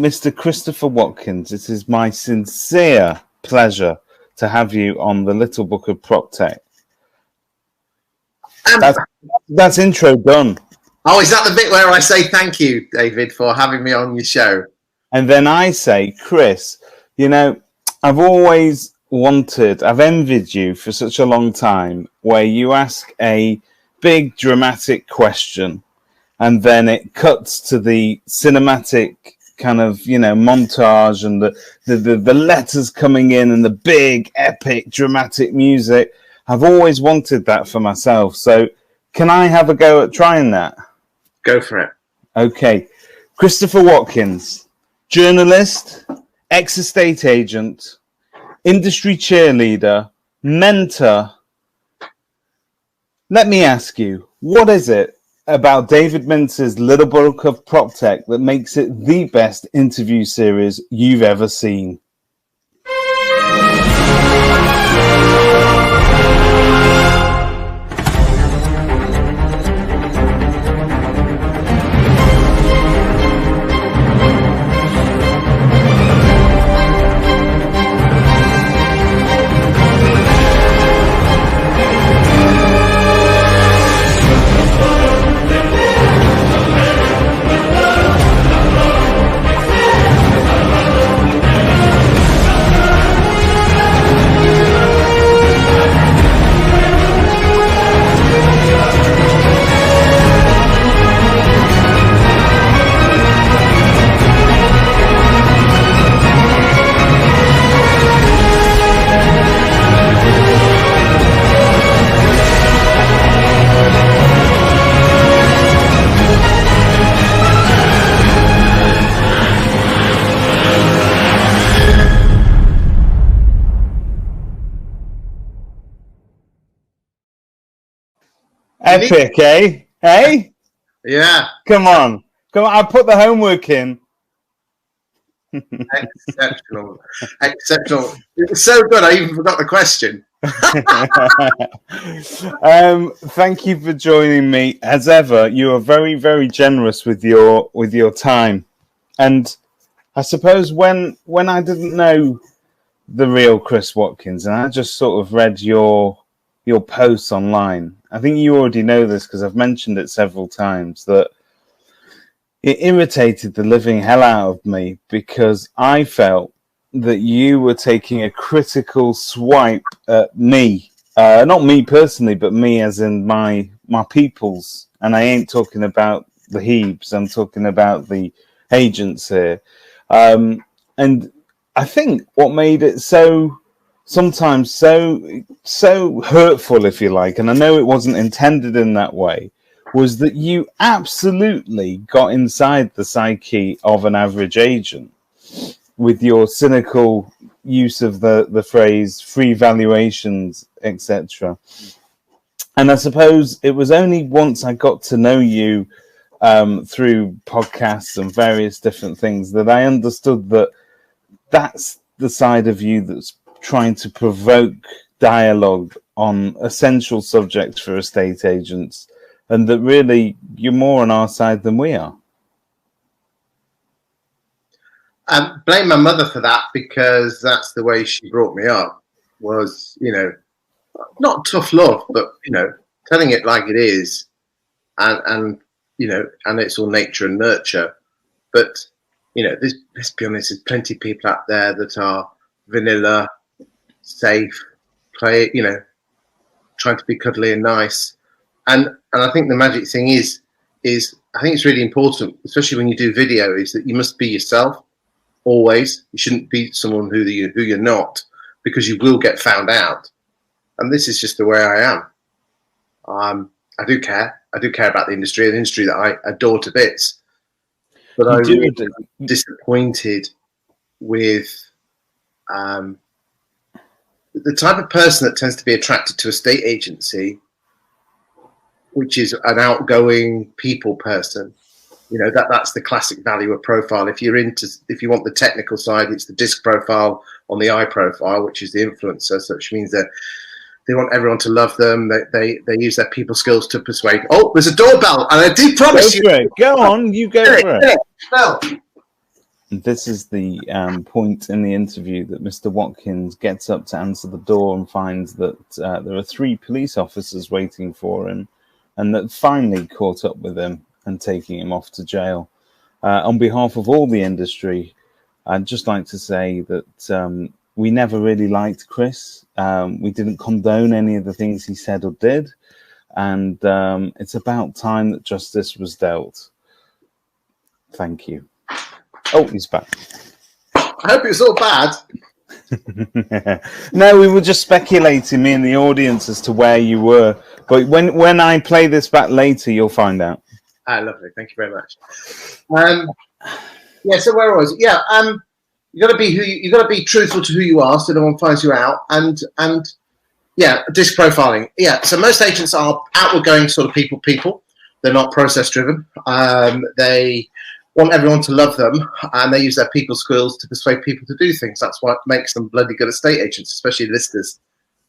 Mr. Christopher Watkinz, it is my sincere pleasure to have you on the Little Book of Proptech. That's intro done. Oh, is that the bit where I say thank you, David, for having me on your show? And then I say, Chris, you know, I've envied you for such a long time, where you ask a big dramatic question and then it cuts to the cinematic kind of, you know, montage and the letters coming in and the big epic dramatic music. I've always wanted that for myself. So can I have a go at trying that? Go for it. Okay. Christopher Watkinz, journalist, ex-estate agent, industry cheerleader, mentor. Let me ask you, what is it about David Mintz's Little Book of Proptech that makes it the best interview series you've ever seen? Epic, eh? Hey? Yeah. Come on. I put the homework in. Exceptional. Exceptional. It was so good, I even forgot the question. Thank you for joining me. As ever, you are very, very generous with your time. And I suppose when I didn't know the real Chris Watkinz, and I just sort of read your posts online, I think you already know this because I've mentioned it several times, that it irritated the living hell out of me because I felt that you were taking a critical swipe at me. Not me personally, but me as in my peoples. And I ain't talking about the Hebes, I'm talking about the agents here. And I think what made it sometimes so hurtful, if you like, and I know it wasn't intended in that way, was that you absolutely got inside the psyche of an average agent with your cynical use of the phrase free valuations, etc. And I suppose it was only once I got to know you through podcasts and various different things that I understood that that's the side of you that's trying to provoke dialogue on essential subjects for estate agents, and that really you're more on our side than we are. Blame my mother for that, because that's the way she brought me up. Was, you know, not tough love, but, you know, telling it like it is, and you know, and it's all nature and nurture. But, you know, let's be honest, there's plenty of people out there that are vanilla, safe, you know, trying to be cuddly and nice. And I think the magic thing is I think it's really important, especially when you do video, is that you must be yourself always. You shouldn't be someone who you're not, because you will get found out. And this is just the way I am. I do care about the industry, an industry that I adore to bits. But I'm really disappointed with the type of person that tends to be attracted to a state agency, which is an outgoing people person. You know, that's the classic valuer profile. If you want the technical side, it's the disc profile on the eye profile, which is the influencer, so which means that they want everyone to love them. They use their people skills to persuade. Oh, there's a doorbell, and I do promise you. Go on, you go for it. Well, This is the point in the interview that Mr. Watkins gets up to answer the door and finds that there are 3 police officers waiting for him, and that finally caught up with him and taking him off to jail. On behalf of all the industry, I'd just like to say that we never really liked Chris. We didn't condone any of the things he said or did, and it's about time that justice was dealt. Thank you. Oh, he's back. I hope it's all bad. No, we were just speculating, me and the audience, as to where you were. But when I play this back later, you'll find out. Lovely. Thank you very much. Yeah. So where was it? Yeah. You got to be you got to be truthful to who you are, so no one finds you out. And yeah, disc profiling. Yeah. So most agents are outward-going sort of people. They're not process-driven. They want everyone to love them, and they use their people skills to persuade people to do things. That's what makes them bloody good estate agents, especially listers.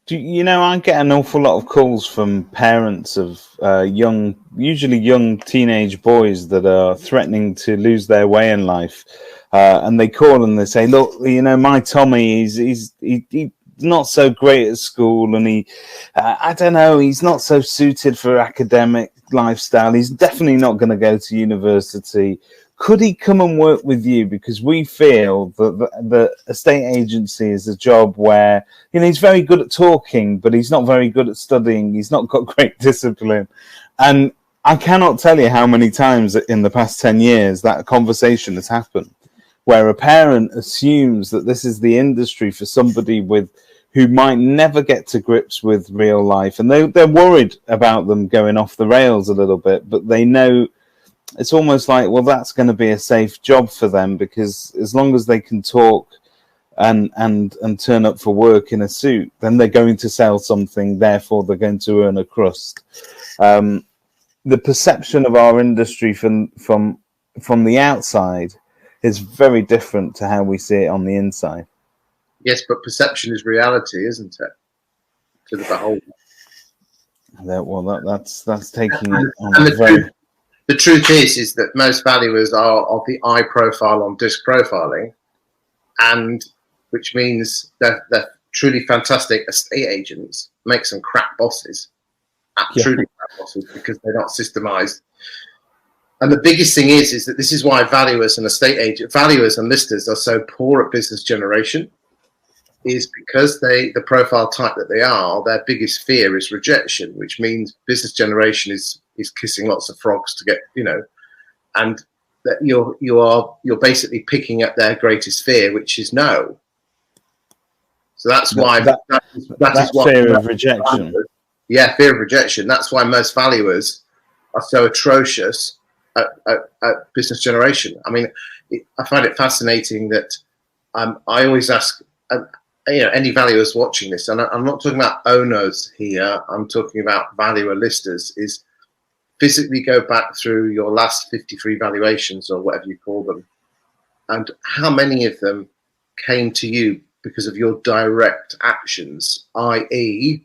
You know, I get an awful lot of calls from parents of usually young teenage boys that are threatening to lose their way in life, and they call and they say, "Look, you know, my Tommy, he's not so great at school, and I don't know, he's not so suited for academic lifestyle. He's definitely not going to go to university. Could he come and work with you? Because we feel that the estate agency is a job where, you know, he's very good at talking, but he's not very good at studying. He's not got great discipline." And I cannot tell you how many times in the past 10 years that conversation has happened, where a parent assumes that this is the industry for somebody who might never get to grips with real life. And they're worried about them going off the rails a little bit, but they know it's almost like, well, that's going to be a safe job for them, because as long as they can talk and turn up for work in a suit, then they're going to sell something, therefore they're going to earn a crust. The perception of our industry from the outside is very different to how we see it on the inside. Yes, but perception is reality, isn't it? To the beholder. Well, that's taking it on the truth is that most valuers are of the eye profile on disc profiling, and which means they're truly fantastic estate agents, make some crap bosses, truly crap bosses, because they're not systemized. And the biggest thing is that this is why valuers and valuers and listers are so poor at business generation, is because the profile type that they are, their biggest fear is rejection, which means business generation is kissing lots of frogs to get, you know, and that you're basically picking up their greatest fear, which is no. So that's why that is what fear of rejection. Yeah, fear of rejection. That's why most valuers are so atrocious at business generation. I mean, I find it fascinating that I always ask, you know, any valuers watching this, and I'm not talking about owners here, I'm talking about valuer listers, is physically go back through your last 53 valuations or whatever you call them, and how many of them came to you because of your direct actions, i.e.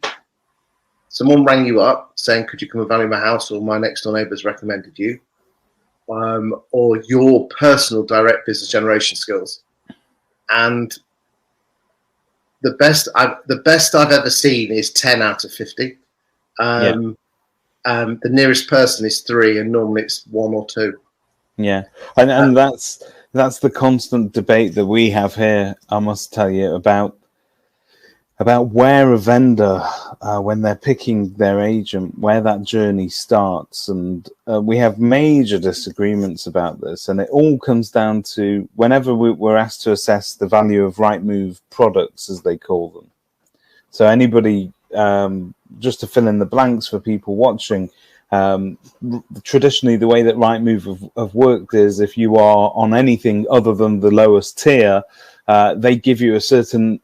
someone rang you up saying, "Could you come and value my house?" or "My next door neighbours recommended you," or your personal direct business generation skills. And the best I've ever seen is 10 out of 50. The nearest person is 3, and normally it's 1 or 2. Yeah, and that's the constant debate that we have here. I must tell you about where a vendor, when they're picking their agent, where that journey starts, and we have major disagreements about this. And it all comes down to whenever we're asked to assess the value of Rightmove products, as they call them. So anybody, just to fill in the blanks for people watching, traditionally the way that Rightmove have worked is, if you are on anything other than the lowest tier, they give you a certain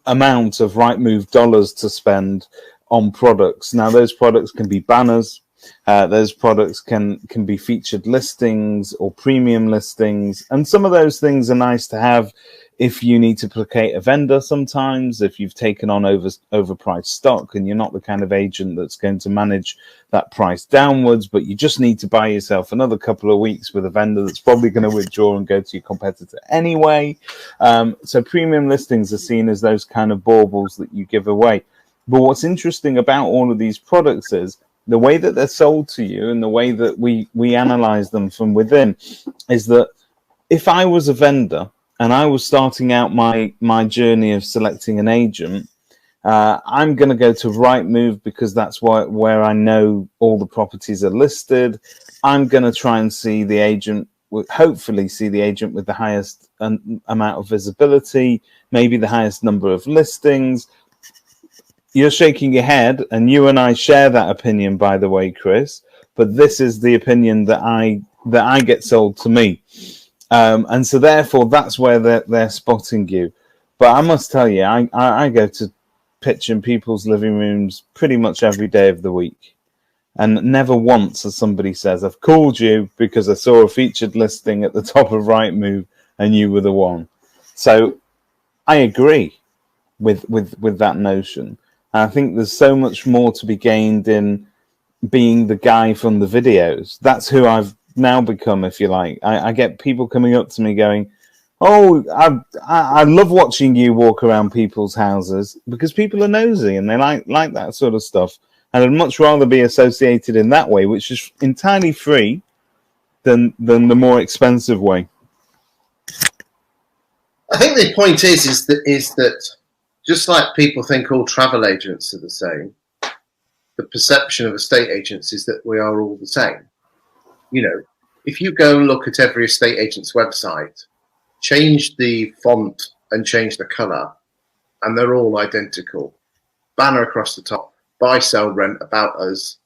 amount of Rightmove dollars to spend on products. Now, those products can be banners, those products can be featured listings or premium listings, and some of those things are nice to have if you need to placate a vendor sometimes, if you've taken on overpriced stock and you're not the kind of agent that's going to manage that price downwards, but you just need to buy yourself another couple of weeks with a vendor that's probably going to withdraw and go to your competitor anyway. So premium listings are seen as those kind of baubles that you give away. But what's interesting about all of these products is the way that they're sold to you and the way that we analyze them from within is that if I was a vendor and I was starting out my journey of selecting an agent, I'm going to go to Rightmove because that's where I know all the properties are listed. I'm going to try and see the agent, hopefully see the agent with the highest amount of visibility, maybe the highest number of listings. You're shaking your head, and you and I share that opinion, by the way, Chris. But this is the opinion that I get sold to me. And so therefore that's where they're spotting you. But I must tell you, I go to pitch in people's living rooms pretty much every day of the week. And never once as somebody says, I've called you because I saw a featured listing at the top of Rightmove and you were the one. So I agree with that notion. And I think there's so much more to be gained in being the guy from the videos. That's who I've now become, if you like. I get people coming up to me going, oh, I love watching you walk around people's houses, because people are nosy and they like that sort of stuff. And I'd much rather be associated in that way, which is entirely free, than the more expensive way. I think the point is that just like people think all travel agents are the same, the perception of estate agents is that we are all the same. You know, if you go and look at every estate agent's website, change the font and change the color, and they're all identical. Banner across the top, buy, sell, rent, about us.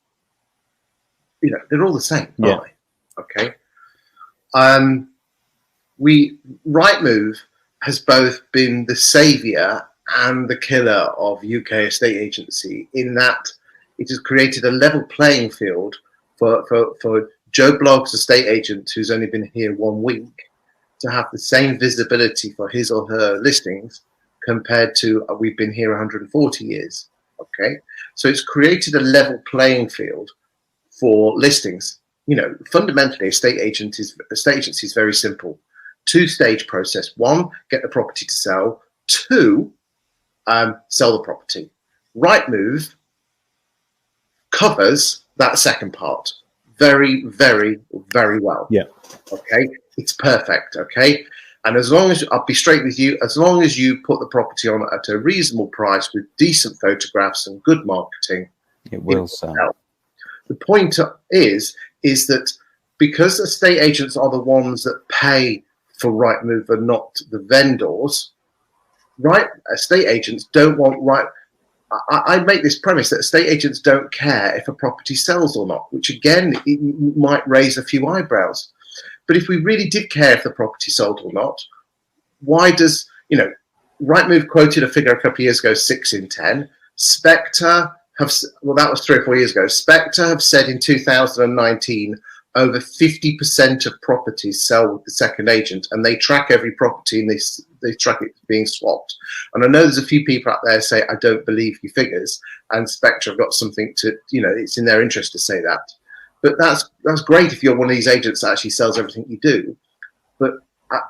You know, they're all the same, aren't they? Okay. Rightmove has both been the savior and the killer of UK estate agency, in that it has created a level playing field for Joe Blogg's estate agent who's only been here 1 week to have the same visibility for his or her listings compared to we've been here 140 years. Okay, so it's created a level playing field for listings. You know, fundamentally, estate agency is very simple. 2-stage process. 1, get the property to sell. 2, sell the property. Rightmove covers that second part very, very, very well. Yeah. Okay. It's perfect. Okay. And as long as, I'll be straight with you, as long as you put the property on at a reasonable price with decent photographs and good marketing, it will sell. The point is that because estate agents are the ones that pay for Rightmove and not the vendors, estate agents don't want I make this premise that estate agents don't care if a property sells or not, which again, it might raise a few eyebrows. But if we really did care if the property sold or not, why does, you know, Rightmove quoted a figure a couple of years ago, 6 in 10. Spectre have, well, that was 3 or 4 years ago. Spectre have said in 2019, over 50% of properties sell with the second agent, and they track every property and they track it being swapped. And I know there's a few people out there say, I don't believe your figures, and Spectre have got something to, you know, it's in their interest to say that. But that's great if you're one of these agents that actually sells everything you do. But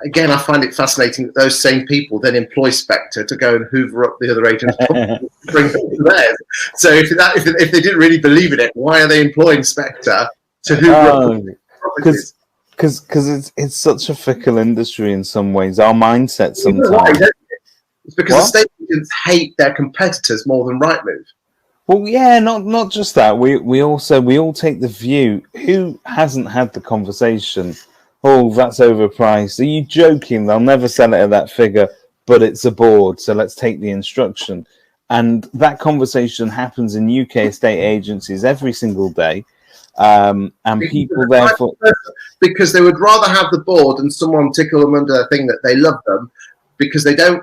again, I find it fascinating that those same people then employ Spectre to go and hoover up the other agents' properties and bring them to theirs. So if they didn't really believe in it, why are they employing Spectre to hoover up properties? Because it's such a fickle industry in some ways. Our mindset sometimes. It's because estate agents hate their competitors more than Rightmove. Well, yeah, not just that. We all take the view. Who hasn't had the conversation? Oh, that's overpriced. Are you joking? They'll never sell it at that figure, but it's a board, so let's take the instruction. And that conversation happens in UK estate agencies every single day. And people therefore, because they would rather have the board and someone tickle them under a thing that they love them, because they don't.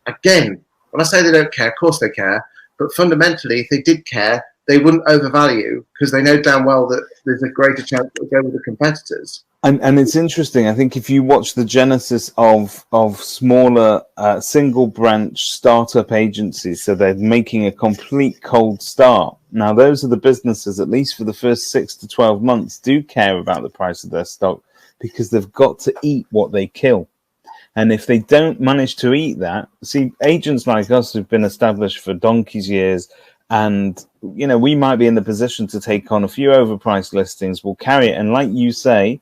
Again, when I say they don't care, of course they care. But fundamentally, if they did care, they wouldn't overvalue, because they know damn well that there's a greater chance they'll go with the competitors. And it's interesting. I think if you watch the genesis of smaller single branch startup agencies, so they're making a complete cold start. Now, those are the businesses, at least for the first 6 to 12 months, do care about the price of their stock because they've got to eat what they kill. And if they don't manage to eat that, see, agents like us who've been established for donkey's years, and we might be in the position to take on a few overpriced listings. We'll carry it, and like you say,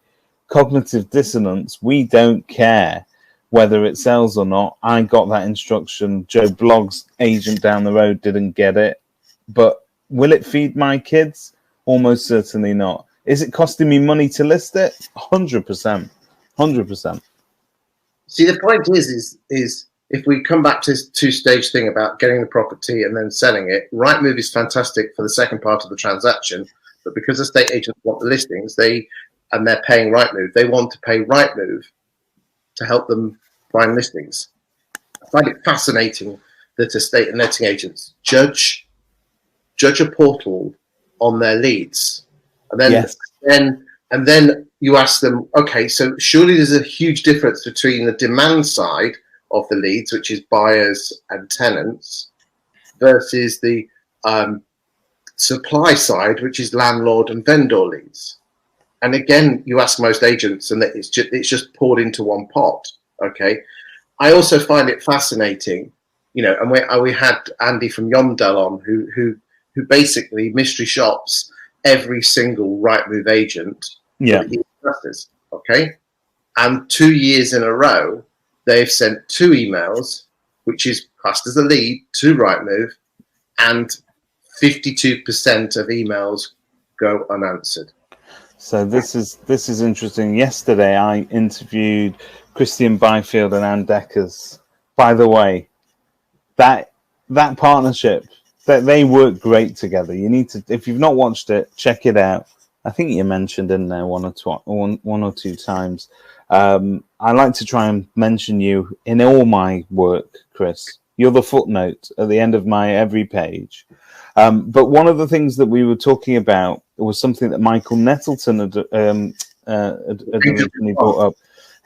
cognitive dissonance, we don't care whether it sells or not. I got that instruction. Joe Blogg's agent down the road didn't get it. But will it feed my kids? Almost certainly not. Is it costing me money to list it? 100%. 100%. See, the point is if we come back to this two-stage thing about getting the property and then selling it, Rightmove is fantastic for the second part of the transaction. But because estate agents want the listings, and they're paying Rightmove, they want to pay Rightmove to help them find listings. I find it fascinating that estate and letting agents judge a portal on their leads, and then Yes. and then you ask them, okay, so surely there's a huge difference between the demand side of the leads, which is buyers and tenants, versus the supply side, which is landlord and vendor leads. And again, you ask most agents, and it's just poured into one pot. Okay. I also find it fascinating, and we had Andy from Yomdel on, who basically mystery shops every single Rightmove agent. Yeah. Okay. And 2 years in a row, they've sent 2 emails, which is classed as a lead, to Rightmove, and 52% of emails go unanswered. So this is interesting. Yesterday, I interviewed Christian Byfield and Ann Deckers. By the way, that partnership, that they work great together. You need to, if you've not watched it, check it out. I think you mentioned in there one or two times. I like to try and mention you in all my work, Chris. You're the footnote at the end of my every page. But one of the things that we were talking about was something that Michael Nettleton had originally brought up.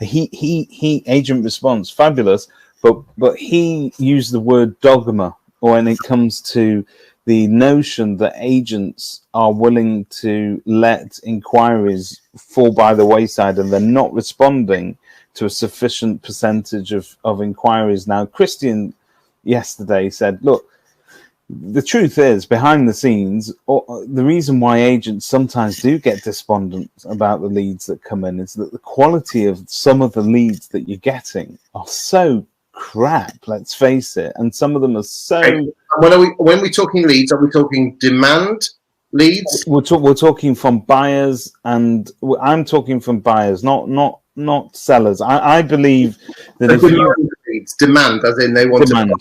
He agent response, fabulous, but he used the word dogma when it comes to the notion that agents are willing to let inquiries fall by the wayside and they're not responding to a sufficient percentage of inquiries. Now, Christian yesterday said, look, the truth is, behind the scenes, the reason why agents sometimes do get despondent about the leads that come in is that the quality of some of the leads that you're getting are so crap, let's face it, and some of them are so... When we're talking leads, are we talking demand leads? We're talking from buyers, and I'm talking from buyers, not sellers. I believe that if you... Demand, as in they want demand.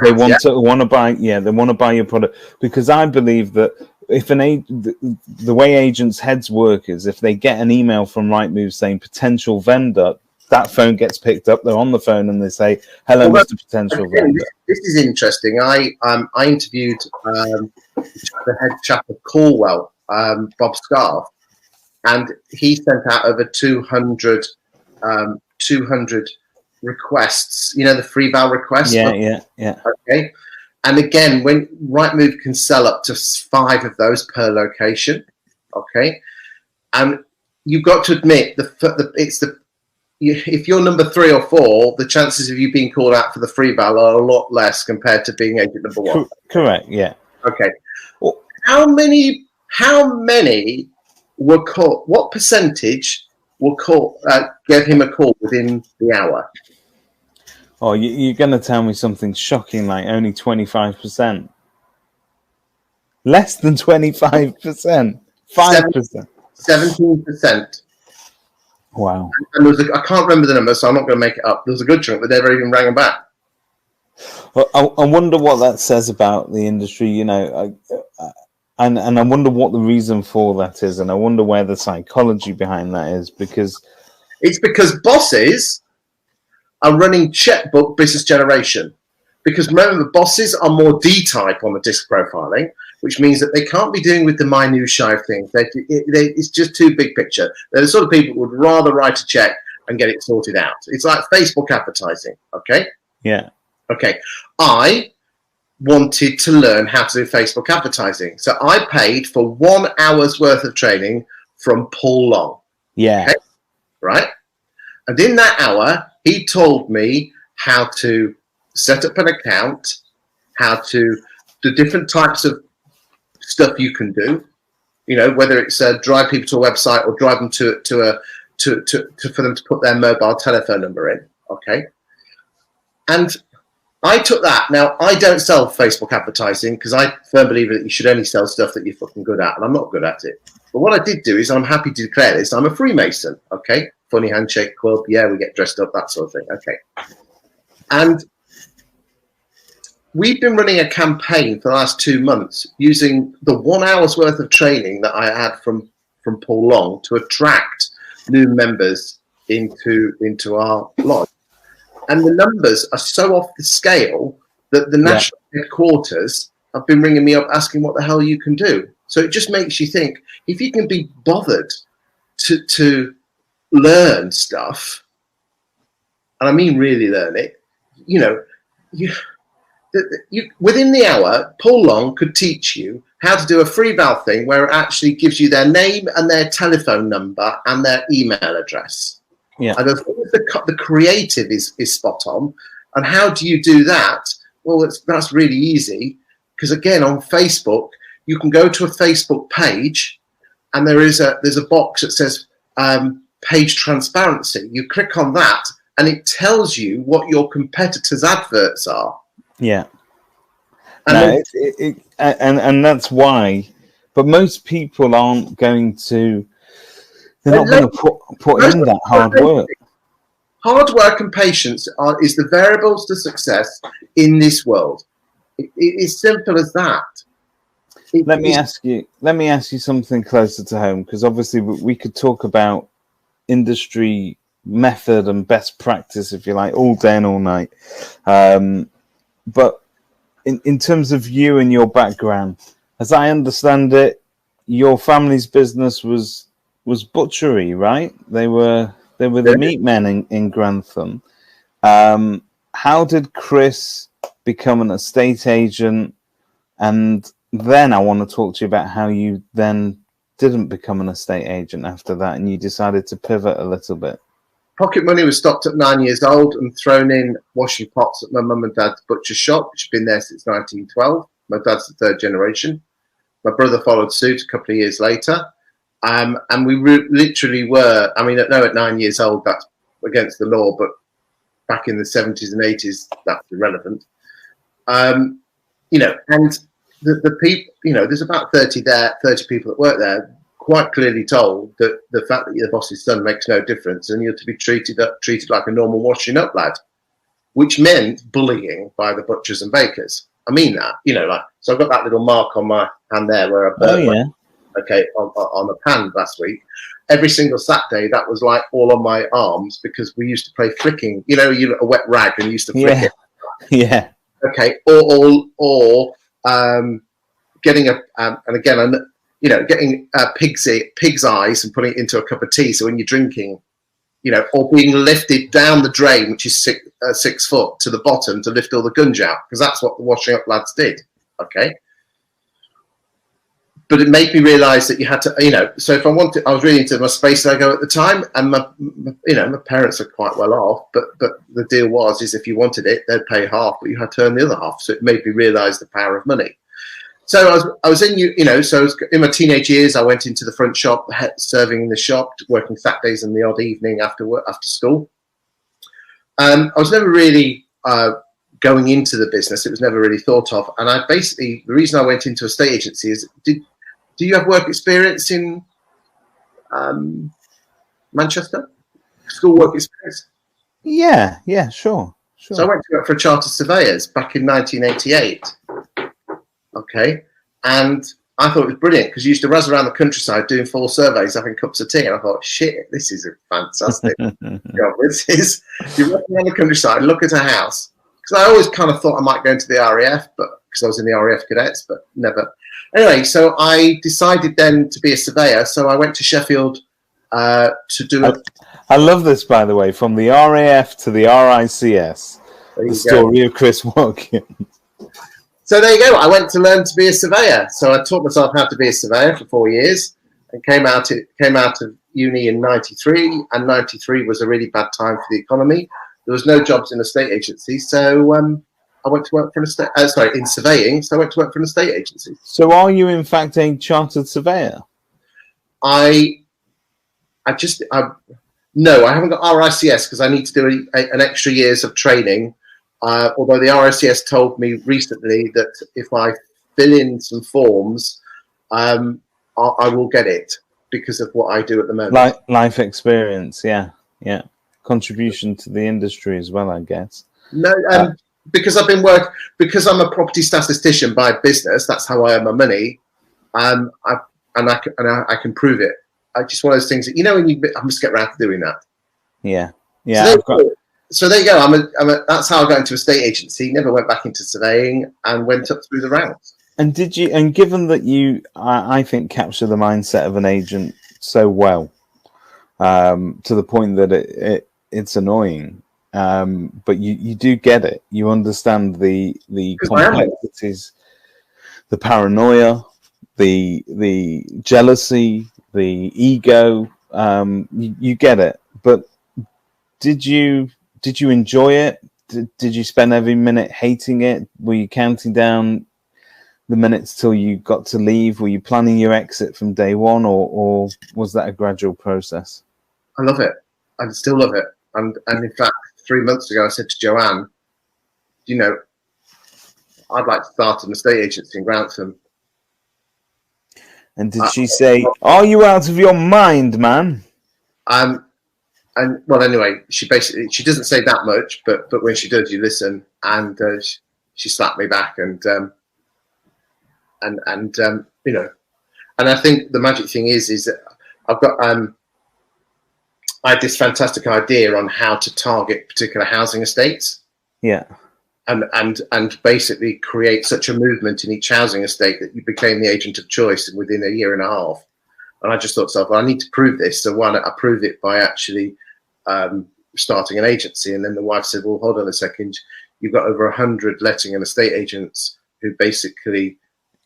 They want to buy. Yeah, they want to buy your product, because I believe that if the way agents' heads work is if they get an email from Rightmove saying potential vendor, that phone gets picked up. They're on the phone and they say, "Hello, Mr. Potential Vendor." This is interesting. I interviewed the head chap of Caldwell, Bob Scarf, and he sent out over 200 requests, the free val requests. Yeah. Okay. And again, when Rightmove can sell up to 5 of those per location. Okay. And you've got to admit if you're number 3 or 4, the chances of you being called out for the free val are a lot less compared to being agent number 1. Correct. Yeah. Okay. Well, how many were called? What percentage will gave him a call within the hour? Oh, you're going to tell me something shocking like only 25%. Less than 25%. 5%. 17%. Wow. And I can't remember the number, so I'm not going to make it up. There was a good chunk that never even rang them back. Well, I wonder what that says about the industry, and I wonder what the reason for that is, and I wonder where the psychology behind that is, because... It's because bosses are running checkbook business generation. Because remember, bosses are more D-type on the disc profiling, which means that they can't be dealing with the minutiae of things. It's just too big picture. They're the sort of people who would rather write a check and get it sorted out. It's like Facebook advertising, okay? Yeah. Okay. I wanted to learn how to do Facebook advertising. So I paid for 1 hour's worth of training from Paul Long. Yeah. Okay? Right? And in that hour, he told me how to set up an account, how to do different types of stuff you can do, you know, whether it's drive people to a website or drive them to for them to put their mobile telephone number in. Okay. And I took that. Now, I don't sell Facebook advertising because I firmly believe that you should only sell stuff that you're fucking good at, and I'm not good at it. But what I did do is, I'm happy to declare this, I'm a Freemason, okay? Funny handshake club, yeah, we get dressed up, that sort of thing, okay. And we've been running a campaign for the last 2 months using the 1 hour's worth of training that I had from Paul Long to attract new members into our lodge. And the numbers are so off the scale that the national headquarters have been ringing me up asking what the hell you can do. So it just makes you think, if you can be bothered to learn stuff, and I mean really learn it, you know, within the hour, Paul Long could teach you how to do a free val thing where it actually gives you their name and their telephone number and their email address. Yeah. And as long as the creative is spot on, and how do you do that? Well, that's really easy, because again, on Facebook, you can go to a Facebook page, and there's a box that says page transparency. You click on that, and it tells you what your competitors' adverts are. Yeah, and and that's why. But most people aren't going to. They're not going to put in that hard work. Hard work and patience is the variables to success in this world. It is simple as that. Let me ask you something closer to home, because obviously we could talk about industry method and best practice, if you like, all day and all night. But in terms of you and your background, as I understand it, your family's business was butchery, right? They were the meat men in Grantham. How did Chris become an estate agent? And then I want to talk to you about how you then didn't become an estate agent after that, and you decided to pivot a little bit. Pocket money was stopped at 9 years old and thrown in washing pots at my mum and dad's butcher shop, which had been there since 1912. My dad's the third generation. My brother followed suit a couple of years later. And we literally were, I mean, no, at 9 years old, that's against the law, but back in the 70s and 80s, that's irrelevant. You know, and the people, you know, there's about 30 people that work there, quite clearly told that the fact that you're the boss's son makes no difference, and you're to be treated like a normal washing up lad, which meant bullying by the butchers and bakers. I mean that, you know, like, so I've got that little mark on my hand there where I burnt on the pan last week. Every single Saturday, that was like all on my arms, because we used to play flicking, you know, a wet rag and used to flick it. Yeah. Okay. Or getting and again, you know, getting pig's eyes and putting it into a cup of tea. So when you're drinking, you know, or being lifted down the drain, which is 6 foot to the bottom to lift all the gunge out, because that's what the washing up lads did. Okay. But it made me realise that you had to, you know, so if I was really into my space Lego at the time, and my parents are quite well off, but the deal is if you wanted it, they'd pay half, but you had to earn the other half. So it made me realise the power of money. So I was in my teenage years, I went into the front shop, serving in the shop, working Saturdays and the odd evening after school. I was never really going into the business. It was never really thought of. And the reason I went into a estate agency is, do you have work experience in Manchester? School work experience? Yeah, sure. So I went to work for Chartered Surveyors back in 1988. Okay, and I thought it was brilliant, because you used to razz around the countryside doing full surveys, having cups of tea, and I thought, shit, this is a fantastic job. This is, you're walking around the countryside, look at a house, because I always kind of thought I might go into the RAF, but because I was in the RAF cadets, but never. anyway, so I decided then to be a surveyor. So I went to Sheffield to do it. I love this, by the way, from the RAF to the RICS, the story of Chris Watkin. So there you go. I went to learn to be a surveyor. So I taught myself how to be a surveyor for 4 years, and came out of uni in '93. And '93 was a really bad time for the economy. There was no jobs in a estate agency, so I went to work for in surveying. So I went to work for an estate agency. So are you in fact a chartered surveyor? No, I haven't got RICS because I need to do an extra years of training. Although the RICS told me recently that if I fill in some forms, I will get it because of what I do at the moment. Life experience, yeah. Contribution to the industry as well, I guess. No, because because I'm a property statistician by business. That's how I earn my money. I can prove it. I just one of those things that I must get around to doing that. Yeah. So there you go. That's how I got into a estate agency. Never went back into surveying and went up through the ranks. And given that you, I think, capture the mindset of an agent so well, to the point that it's annoying, but you do get it. You understand the complexities, the paranoia, the jealousy, the ego. You get it. But did you enjoy it? Did you spend every minute hating it? Were you counting down the minutes till you got to leave? Were you planning your exit from day one, or was that a gradual process? I love it. I still love it. And in fact, 3 months ago, I said to Joanne, I'd like to start an estate agency in Grantham. And did she say, "Are you out of your mind, man?" And well, anyway, she doesn't say that much, but when she does, you listen. And she slapped me back, and I think the magic thing is that I've got I had this fantastic idea on how to target particular housing estates. Yeah. And basically create such a movement in each housing estate that you became the agent of choice within a year and a half. And I just thought to myself, well, I need to prove this. So why not I prove it by actually starting an agency? And then the wife said, well, hold on a second. You've got over 100 letting and estate agents who basically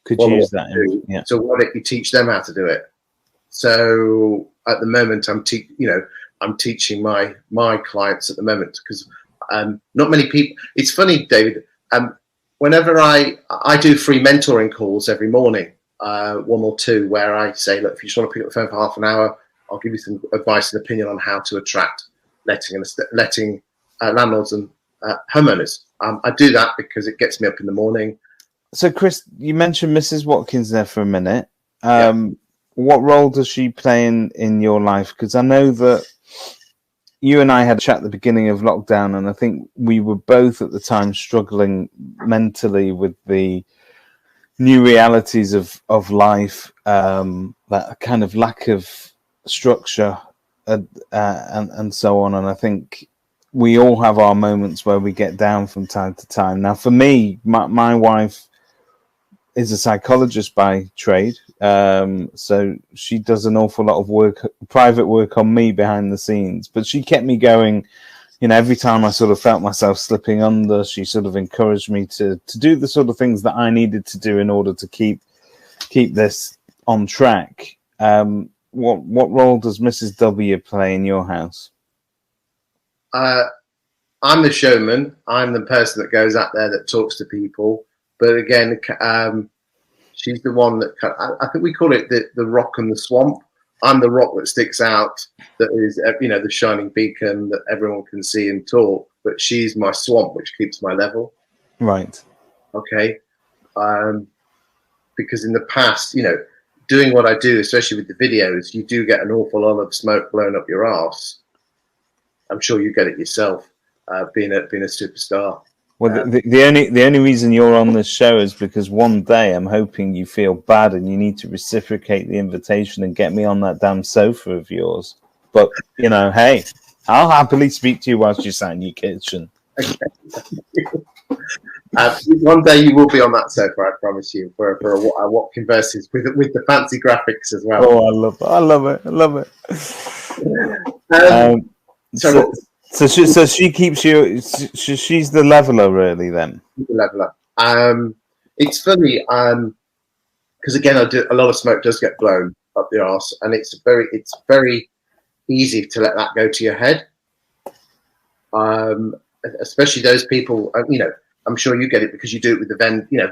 could use that. Yeah. So why don't you teach them how to do it? So at the moment, I'm teaching my clients at the moment because not many people. It's funny, David. Whenever I do free mentoring calls every morning, 1 or 2, where I say, look, if you just want to pick up the phone for half an hour, I'll give you some advice and opinion on how to attract letting landlords and homeowners. I do that because it gets me up in the morning. So, Chris, you mentioned Mrs. Watkins there for a minute. Yeah. What role does she play in your life? Because I know that you and I had a chat at the beginning of lockdown, and I think we were both at the time struggling mentally with the new realities of life, that kind of lack of structure and so on. And I think we all have our moments where we get down from time to time. Now, for me, my wife is a psychologist by trade, so she does an awful lot of private work on me behind the scenes, but she kept me going. Every time I sort of felt myself slipping under, she sort of encouraged me to do the sort of things that I needed to do in order to keep this on track. What role does Mrs. W play in your house? I'm the showman. I'm the person that goes out there that talks to people. But again, she's the one that I think we call it the rock and the swamp. I'm the rock that sticks out, that is, the shining beacon that everyone can see and talk. But she's my swamp, which keeps my level. Right. Okay. Because in the past, doing what I do, especially with the videos, you do get an awful lot of smoke blown up your arse. I'm sure you get it yourself, being a superstar. Well, the only reason you're on this show is because one day I'm hoping you feel bad and you need to reciprocate the invitation and get me on that damn sofa of yours. But, hey, I'll happily speak to you whilst you sat in your kitchen. One day you will be on that sofa, I promise you, for a Watkin versus with the fancy graphics as well. Oh, I love it! I love it! I love it! So she keeps you. She's the leveler, really. Then the leveler. It's funny because again, a lot of smoke does get blown up the arse, and it's very easy to let that go to your head. Especially those people, I'm sure you get it because you do it with the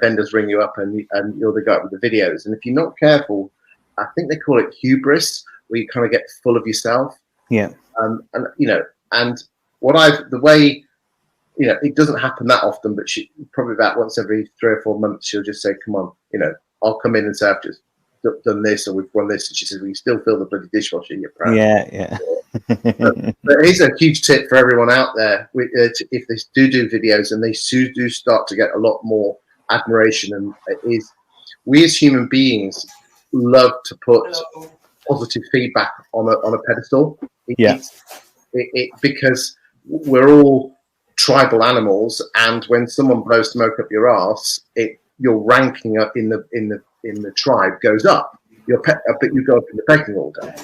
vendors ring you up and you're the guy with the videos. And if you're not careful, I think they call it hubris, where you kind of get full of yourself. Yeah. And it doesn't happen that often, but she probably about once every 3 or 4 months, she'll just say, come on, I'll come in and say, I've just done this or we've won this. And she says, well, you still fill the bloody dishwasher, you're proud. Yeah. But here's a huge tip for everyone out there. If they do videos and they do start to get a lot more admiration, and is we as human beings love to put positive feedback on a pedestal. Because we're all tribal animals, and when someone blows smoke up your arse, your ranking up in the tribe goes up. You go up in the pecking order.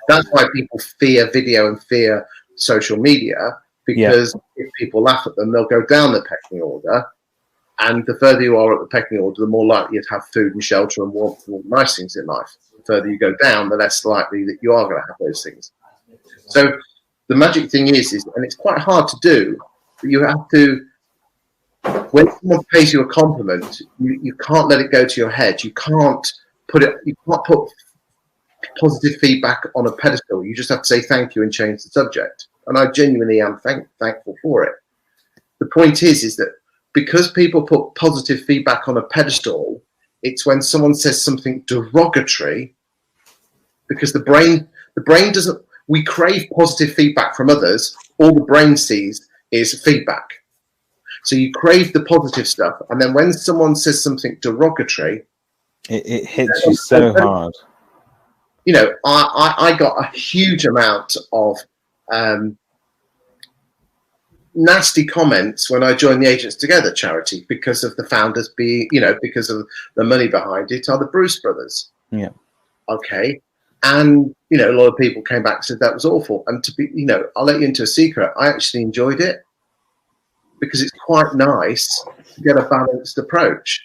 That's why people fear video and fear social media, because if people laugh at them, they'll go down the pecking order. And the further you are at the pecking order, the more likely you'd have food and shelter and warmth and all nice things in life. The further you go down, the less likely that you are going to have those things. So the magic thing is, and it's quite hard to do, but you have to, when someone pays you a compliment, you can't let it go to your head. You can't put positive feedback on a pedestal. You just have to say thank you and change the subject. And I genuinely am thankful for it. The point is that because people put positive feedback on a pedestal, it's when someone says something derogatory, because the brain doesn't, we crave positive feedback from others. All the brain sees is feedback. So you crave the positive stuff. And then when someone says something derogatory, it hits you so hard. I got a huge amount of nasty comments when I joined the Agents Together charity because of the founders because of the money behind it are the Bruce brothers. Yeah. Okay. And, a lot of people came back and said that was awful. And I'll let you into a secret. I actually enjoyed it because it's quite nice to get a balanced approach.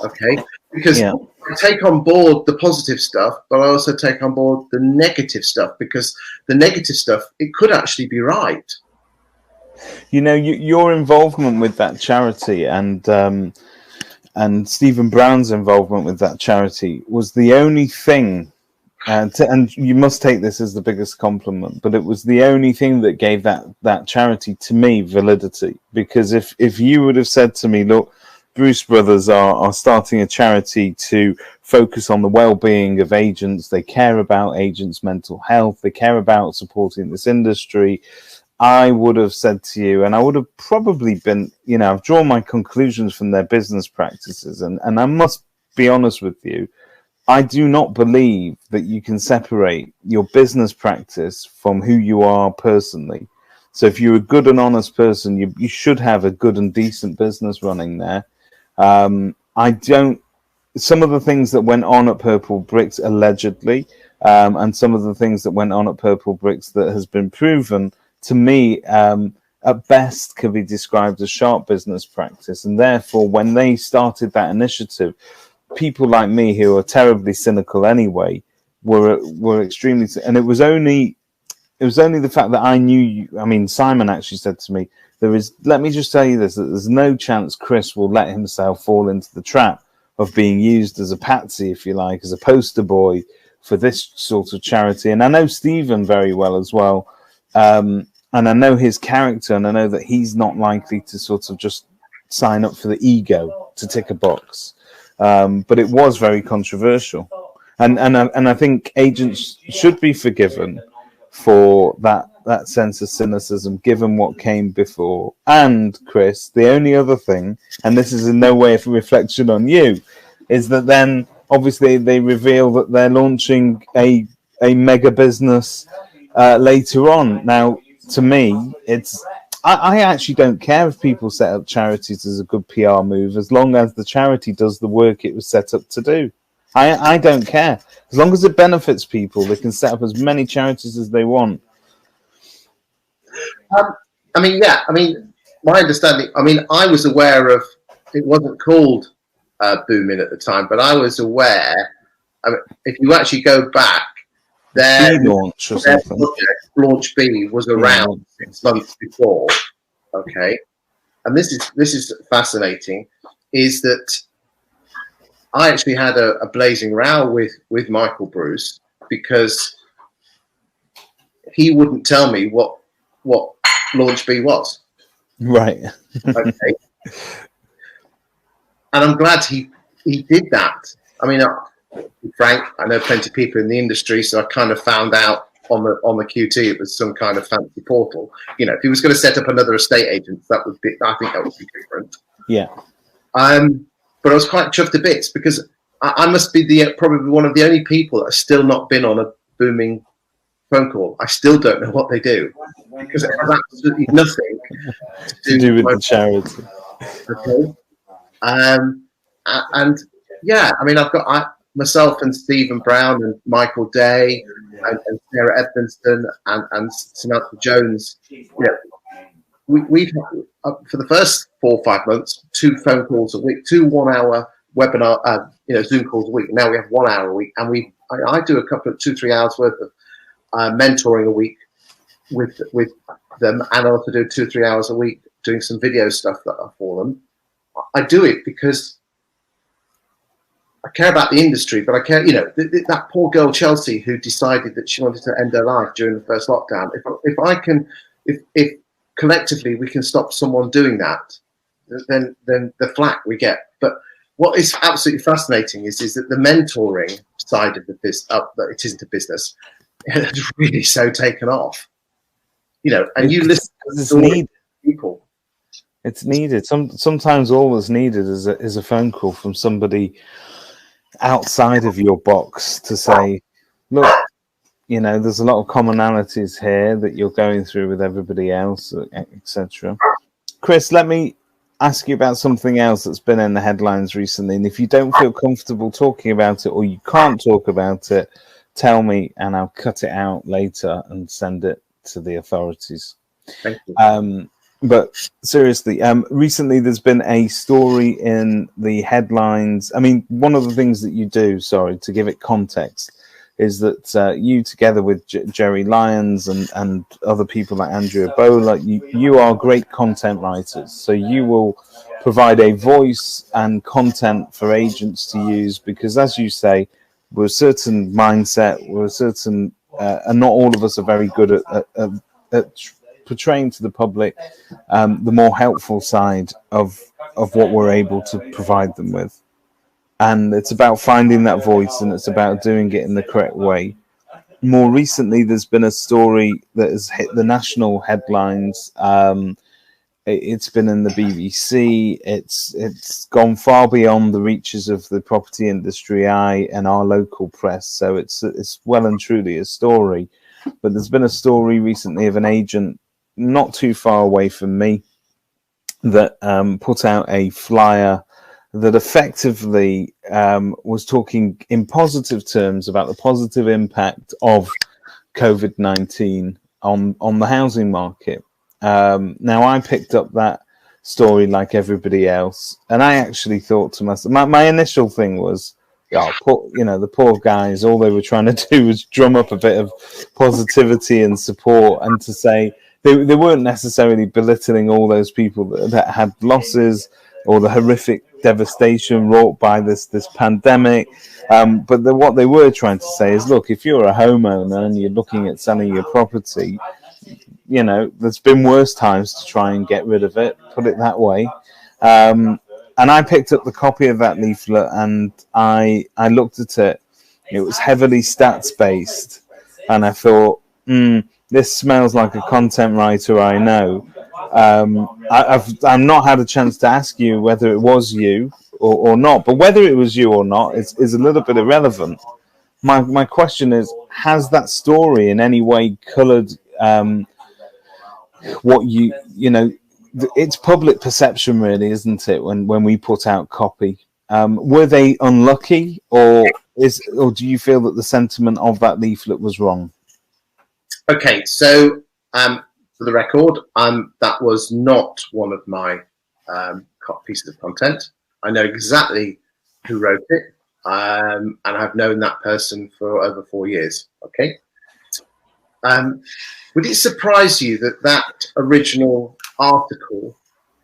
Okay. Because I take on board the positive stuff, but I also take on board the negative stuff, because the negative stuff, it could actually be right. Your involvement with that charity and Stephen Brown's involvement with that charity was the only thing, and you must take this as the biggest compliment, but it was the only thing that gave that charity to me validity. Because if you would have said to me, look, Bruce Brothers are starting a charity to focus on the well-being of agents, they care about agents' mental health, they care about supporting this industry, I would have said to you, and I would have probably been, I've drawn my conclusions from their business practices, and I must be honest with you, I do not believe that you can separate your business practice from who you are personally. So if you're a good and honest person, you should have a good and decent business running there. Some of the things that went on at Purple Bricks allegedly, and some of the things that went on at Purple Bricks that has been proven, to me, at best can be described as sharp business practice. And therefore, when they started that initiative, people like me who are terribly cynical anyway were extremely, and it was only the fact that I knew you. I mean, Simon actually said to me, let me just tell you this, that there's no chance Chris will let himself fall into the trap of being used as a patsy, if you like, as a poster boy for this sort of charity. And I know Stephen very well as well. And I know his character, and I know that he's not likely to sort of just sign up for the ego to tick a box. But it was very controversial. And I think agents should be forgiven for that sense of cynicism, given what came before. And Chris, the only other thing, and this is in no way a reflection on you, is that then obviously they reveal that they're launching a mega business later on. Now, to me, I actually don't care if people set up charities as a good PR move, as long as the charity does the work it was set up to do. I don't care. As long as it benefits people, they can set up as many charities as they want. I mean, yeah. I mean, my understanding. I mean, I was aware of. It wasn't called Booming at the time, but I was aware. I mean, if you actually go back, their launch or something. Project, Launch B was around 6 months before. Okay, and this is fascinating. Is that I actually had a blazing row with Michael Bruce because he wouldn't tell me what Launch B was. Right. Okay. And I'm glad he did that. I mean, Frank, I know plenty of people in the industry, so I kind of found out on the QT it was some kind of fancy portal. You know, if he was going to set up another estate agent, I think that would be different. Yeah. But I was quite chuffed to bits because I must be probably one of the only people that have still not been on a Booming phone call. I still don't know what they do because it has absolutely nothing to do with the charity. Okay. And yeah, I mean, I've got myself and Stephen Brown and Michael Day and Sarah Edmonston and Samantha Jones. You know, we've for the first 4 or 5 months 2 phone calls a week, 2 1-hour webinar, Zoom calls a week. Now we have 1 hour a week, and I do a couple of 2-3 hours worth of mentoring a week with them, and I also do 2-3 hours a week doing some video stuff for them. I do it because I care about the industry, but I care, that poor girl Chelsea who decided that she wanted to end her life during the first lockdown. If collectively we can stop someone doing that, then the flack we get. But what is absolutely fascinating is that the mentoring side of the business, that it isn't a business, has really so taken off. And you listen to people. It's needed. Sometimes all that's needed is a phone call from somebody outside of your box to say, look, there's a lot of commonalities here that you're going through with everybody else, etc. Chris, let me ask you about something else that's been in the headlines recently. And if you don't feel comfortable talking about it or you can't talk about it, tell me and I'll cut it out later and send it to the authorities. Thank you. But seriously, recently there's been a story in the headlines. I mean, one of the things that you do, to give it context, is that you, together with Jerry Lyons and other people like Andrea Bola, you are great content writers. So you will provide a voice and content for agents to use because, as you say, we're a certain mindset, we're a certain, and not all of us are very good at portraying to the public the more helpful side of what we're able to provide them with. And it's about finding that voice, and it's about doing it in the correct way. More recently, there's been a story that has hit the national headlines. It's been in the BBC. It's gone far beyond the reaches of the property industry eye and our local press. So it's well and truly a story. But there's been a story recently of an agent not too far away from me that put out a flyer that effectively was talking in positive terms about the positive impact of COVID-19 on the housing market. Now, I picked up that story like everybody else, and I actually thought to myself, my initial thing was, the poor guys, all they were trying to do was drum up a bit of positivity and support, and to say they weren't necessarily belittling all those people that had losses or the horrific devastation wrought by this pandemic. But what they were trying to say is, look, if you're a homeowner and you're looking at selling your property, there's been worse times to try and get rid of it, put it that way. And I picked up the copy of that leaflet and I looked at it. It was heavily stats-based. And I thought, this smells like a content writer I know. I've not had a chance to ask you whether it was you or not, but whether it was you or not is a little bit irrelevant. My question is, has that story in any way coloured what you know, it's public perception, really, isn't it? When we put out copy, were they unlucky, or do you feel that the sentiment of that leaflet was wrong? Okay, so for the record, that was not one of my pieces of content. I know exactly who wrote it, and I've known that person for over 4 years. Okay. Would it surprise you that that original article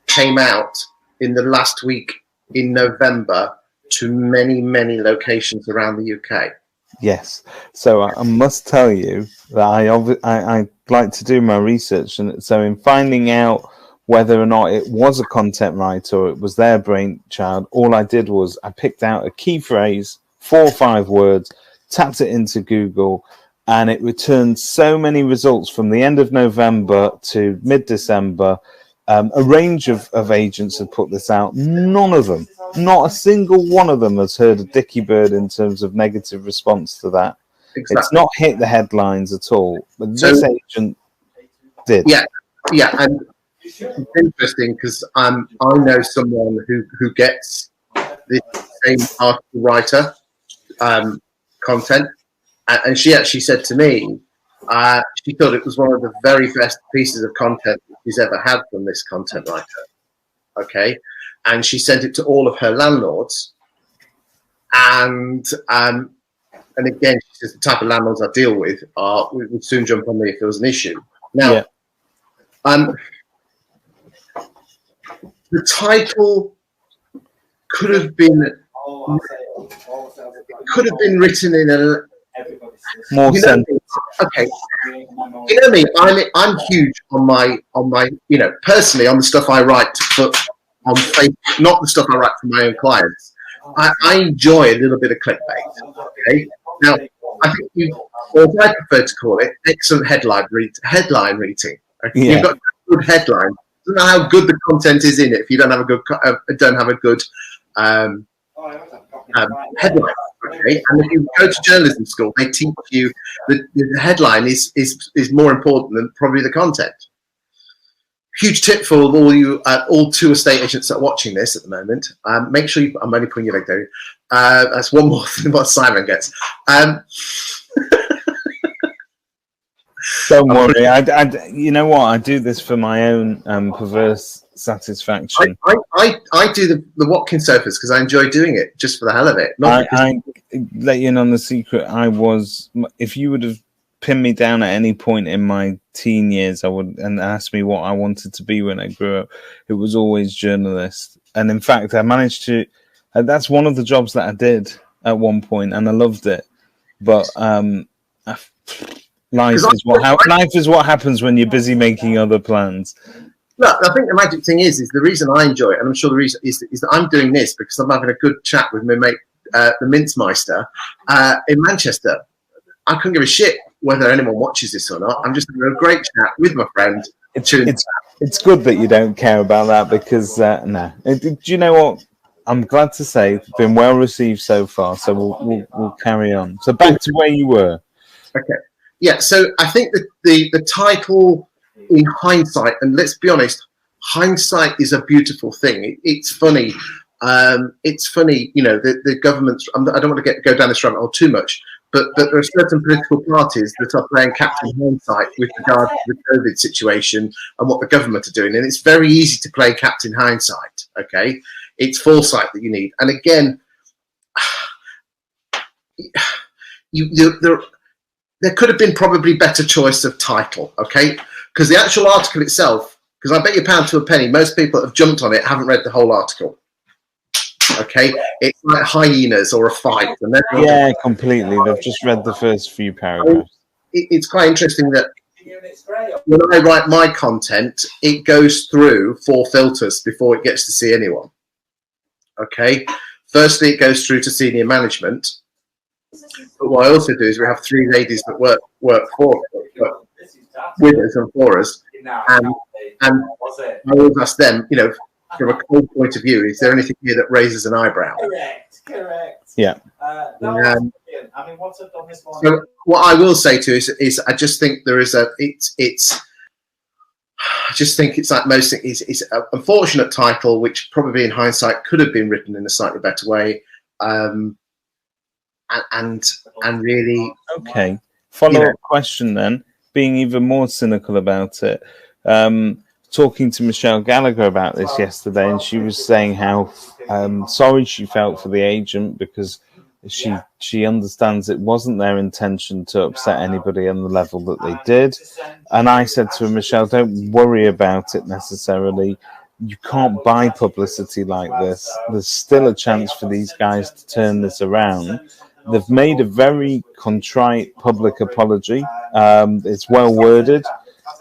came out in the last week in November to many, many locations around the UK? Yes. So I must tell you that I like to do my research, and so in finding out whether or not it was a content writer or it was their brainchild, all I did was I picked out a key phrase, 4 or 5 words, tapped it into Google, and it returned so many results from the end of November to mid-December. A range of agents had put this out. None of them, not a single one of them, has heard a dicky bird in terms of negative response to that. Exactly. It's not hit the headlines at all. But this agent did. Yeah, and it's interesting because I know someone who gets the same article writer content, and she actually said to me, she thought it was one of the very best pieces of content she's ever had from this content writer. Okay, and she sent it to all of her landlords, and again, she says the type of landlords I deal with would soon jump on me if there was an issue. Now, the title could have been written in a more sense. Okay, you know me. I'm huge on my personally on the stuff I write to put on Facebook, not the stuff I write for my own clients. I enjoy a little bit of clickbait. Okay, now I think or as I prefer to call it, excellent headline reading. Okay? Yeah. You've got a good headline. Doesn't know how good the content is in it if you don't have a good headline. Okay, and if you go to journalism school, they teach you that the headline is more important than probably the content. Huge tip for all 2 estate agents that are watching this at the moment. Make sure I'm only putting your leg down. That's one more thing what Simon gets. Don't worry. You know what? I do this for my own perverse satisfaction. I do the Watkin sofas because I enjoy doing it just for the hell of it. I let you in on the secret. If you would have pinned me down at any point in my teen years, and asked me what I wanted to be when I grew up, it was always journalist. And in fact, I managed to. That's one of the jobs that I did at one point, and I loved it. But life is what happens when you're busy making other plans. Look, I think the magic thing is the reason I enjoy it, and I'm sure the reason is that I'm doing this because I'm having a good chat with my mate, the Mintzmeister, in Manchester. I couldn't give a shit whether anyone watches this or not. I'm just having a great chat with my friend. It's good that you don't care about that because, no. Do you know what? I'm glad to say it's been well received so far, so we'll carry on. So back to where you were. Okay. Yeah, so I think that the title, in hindsight, and let's be honest, hindsight is a beautiful thing. It's funny. The government's. I don't want to go down this rabbit hole too much, but there are certain political parties that are playing Captain Hindsight with regard to the COVID situation and what the government are doing, and it's very easy to play Captain Hindsight. Okay, it's foresight that you need, and again, there could have been probably better choice of title. Okay, because the actual article itself, because I bet you a pound to a penny, most people that have jumped on it haven't read the whole article. Okay, it's like hyenas or a fight, and then completely. They've just read the first few paragraphs. It's quite interesting that when I write my content, it goes through 4 filters before it gets to see anyone. Okay, firstly, it goes through to senior management. But what I also do is we have 3 ladies that work with us and for us, and I always ask them, from a cold point of view, is there anything here that raises an eyebrow? Correct. Yeah. Once I've done this one. So what I will say to you is I just think there is I just think it's like most things. It's an unfortunate title, which probably in hindsight could have been written in a slightly better way, and really. Okay. Follow-up question then, being even more cynical about it. Talking to Michelle Gallagher about this yesterday, and she was saying how sorry she felt for the agent because she understands it wasn't their intention to upset anybody on the level that they did. And I said to her, Michelle, don't worry about it necessarily. You can't buy publicity like this. There's still a chance for these guys to turn this around. They've made a very contrite public apology. It's well worded.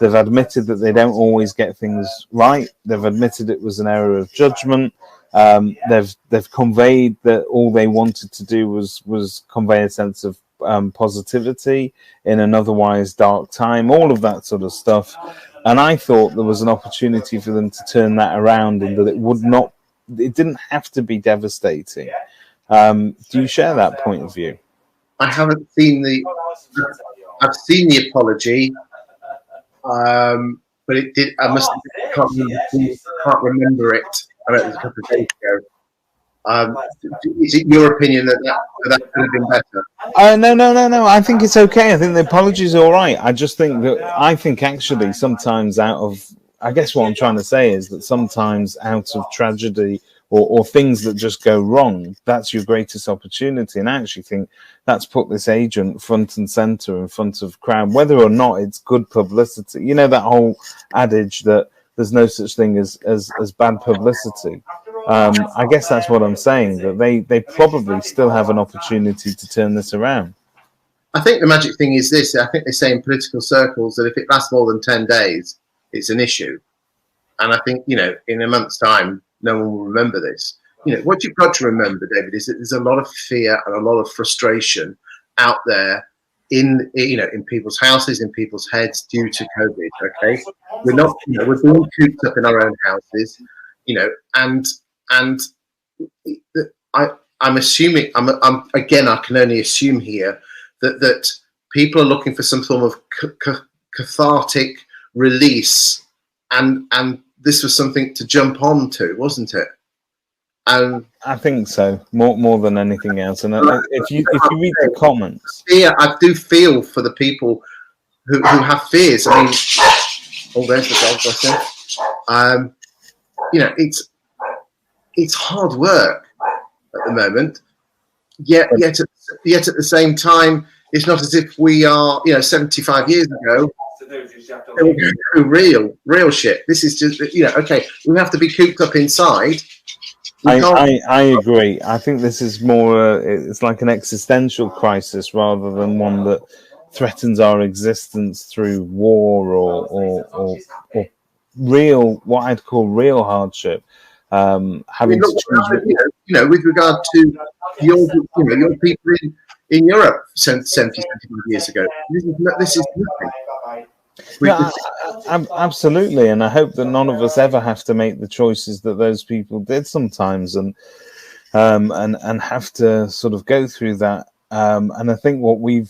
They've admitted that they don't always get things right. They've admitted it was an error of judgment. They've conveyed that all they wanted to do was convey a sense of positivity in an otherwise dark time, all of that sort of stuff. And I thought there was an opportunity for them to turn that around, and that it didn't have to be devastating. Do you share that point of view? I haven't seen I've seen the apology, but it did. I can't remember it. I know it was a couple of days ago. Is it your opinion that could have been better? No. I think it's okay. I think the apology is all right. I just think actually sometimes I guess what I'm trying to say is that sometimes out of tragedy or things that just go wrong, that's your greatest opportunity. And I actually think that's put this agent front and center in front of crowd, whether or not it's good publicity. You know, that whole adage that there's no such thing as bad publicity. I guess that's what I'm saying, that they probably still have an opportunity to turn this around. I think the magic thing is this. I think they say in political circles that if it lasts more than 10 days, it's an issue. And I think, in a month's time, no one will remember this. What you've got to remember, David, is that there's a lot of fear and a lot of frustration out there in people's houses, in people's heads due to COVID. Okay, we're not, we're being cooped up in our own houses, and I'm assuming, again, I can only assume here that people are looking for some form of cathartic release, and this was something to jump on to, wasn't it? And I think so, more than anything else. And if you read the comments, I do feel for the people who have fears. I mean, oh, there's the dog, bless him. It's hard work at the moment. Yet at the same time, it's not as if we are, 75 years ago. They were going through real shit. This is just, okay, we have to be cooped up inside. I agree. I think this is more, it's like an existential crisis rather than one that threatens our existence through war or real, what I'd call real hardship. Having to choose, with regard to your people in Europe 75 years ago, this is nothing. Yeah, absolutely, and I hope that none of us ever have to make the choices that those people did sometimes, and have to sort of go through that. And I think we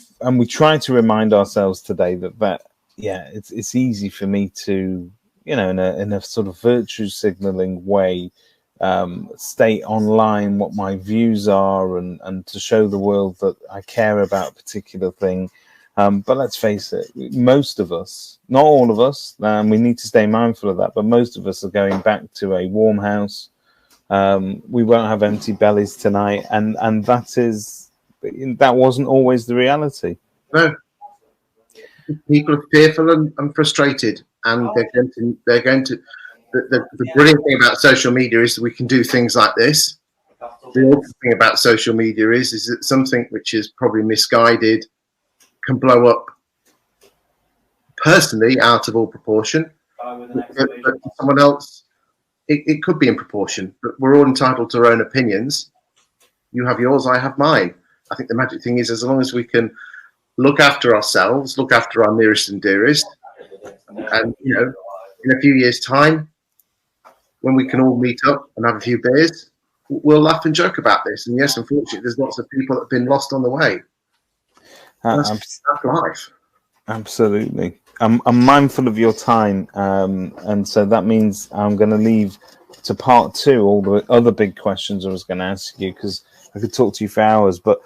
try to remind ourselves today that it's easy for me to, in a sort of virtue signaling way, state online what my views are and to show the world that I care about a particular thing. But let's face it, most of us, not all of us, we need to stay mindful of that, but most of us are going back to a warm house. We won't have empty bellies tonight, and that wasn't always the reality. No. People are fearful and frustrated, and they're going to the brilliant thing about social media is that we can do things like this. The awful thing about social media is that something which is probably misguided can blow up personally out of all proportion, but for someone else it could be in proportion. But we're all entitled to our own opinions. You have yours, I have mine. I think the magic thing is, as long as we can look after ourselves, look after our nearest and dearest, and in a few years' time, when we can all meet up and have a few beers, we'll laugh and joke about this. And yes, unfortunately, there's lots of people that have been lost on the way. That's life. Absolutely. I'm mindful of your time, and so that means I'm going to leave to part two all the other big questions I was going to ask you, because I could talk to you for hours. But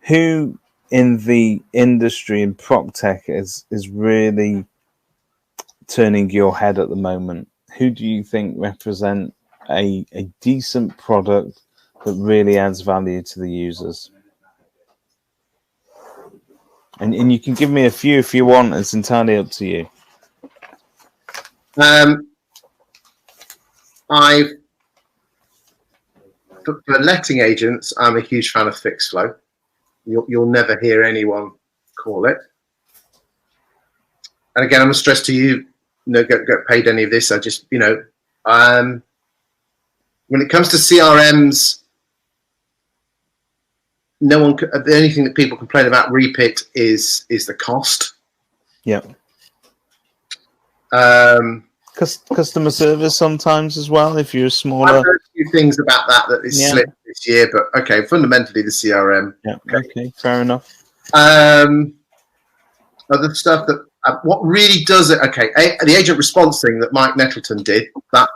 who in the industry in prop tech is really turning your head at the moment? Who do you think represent a decent product that really adds value to the users? And you can give me a few if you want. It's entirely up to you. For letting agents, I'm a huge fan of fixed flow. You'll never hear anyone call it. And again, I'm going to stress to you, get paid any of this. I just, when it comes to CRMs, the only thing that people complain about Repeat is the cost. Yeah. Customer service sometimes as well, if you're smaller. I've heard a few things about that is slipped this year, but okay, fundamentally the CRM. Yeah, okay, fair enough. Other stuff that what really does it? Okay, the agent response thing that Mike Nettleton did, that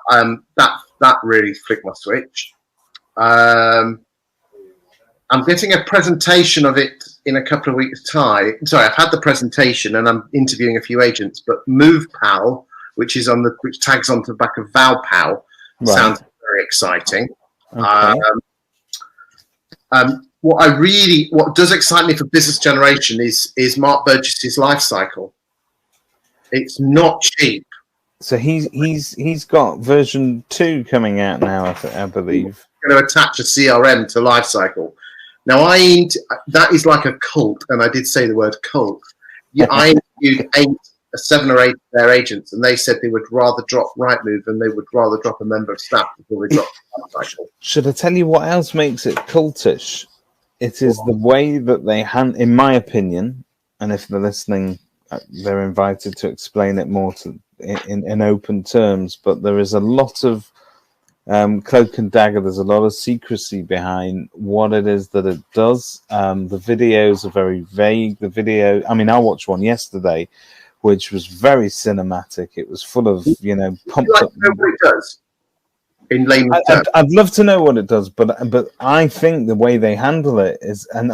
really flicked my switch. I'm getting a presentation of it in a couple of weeks' time. Sorry, I've had the presentation and I'm interviewing a few agents, but MovePal, which tags onto the back of ValPal, sounds very exciting. Okay. What does excite me for business generation is Mark Burgess's life cycle. It's not cheap. So he's got version 2 coming out now, I believe. Going to attach a CRM to life cycle. Now that is like a cult, and I did say the word cult. Yeah, I interviewed 7 or 8 of their agents, and they said they would rather drop Rightmove than they would rather drop a member of staff before they drop the life cycle. Should I tell you what else makes it cultish? It is the way that they in my opinion, and if they're listening, they're invited to explain it more in open terms. But there is a lot of cloak and dagger. There's a lot of secrecy behind what it is that it does. The videos are very vague. I watched one yesterday, which was very cinematic. It was full of, pumped up. Know what it does in layman's terms? I'd love to know what it does, but I think the way they handle it is, and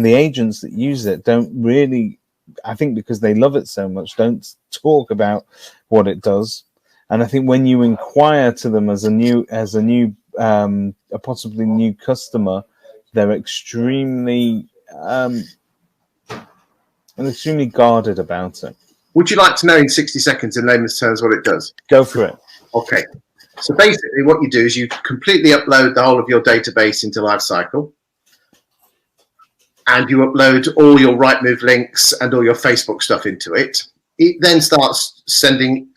the agents that use it don't really, I think because they love it so much, don't talk about what it does. And I think when you inquire to them as a possibly new customer, they're extremely guarded about it. Would you like to know in 60 seconds in layman's terms what it does? Go for it. Okay. So basically what you do is you completely upload the whole of your database into Lifecycle, and you upload all your Rightmove links and all your Facebook stuff into it. It then starts sending,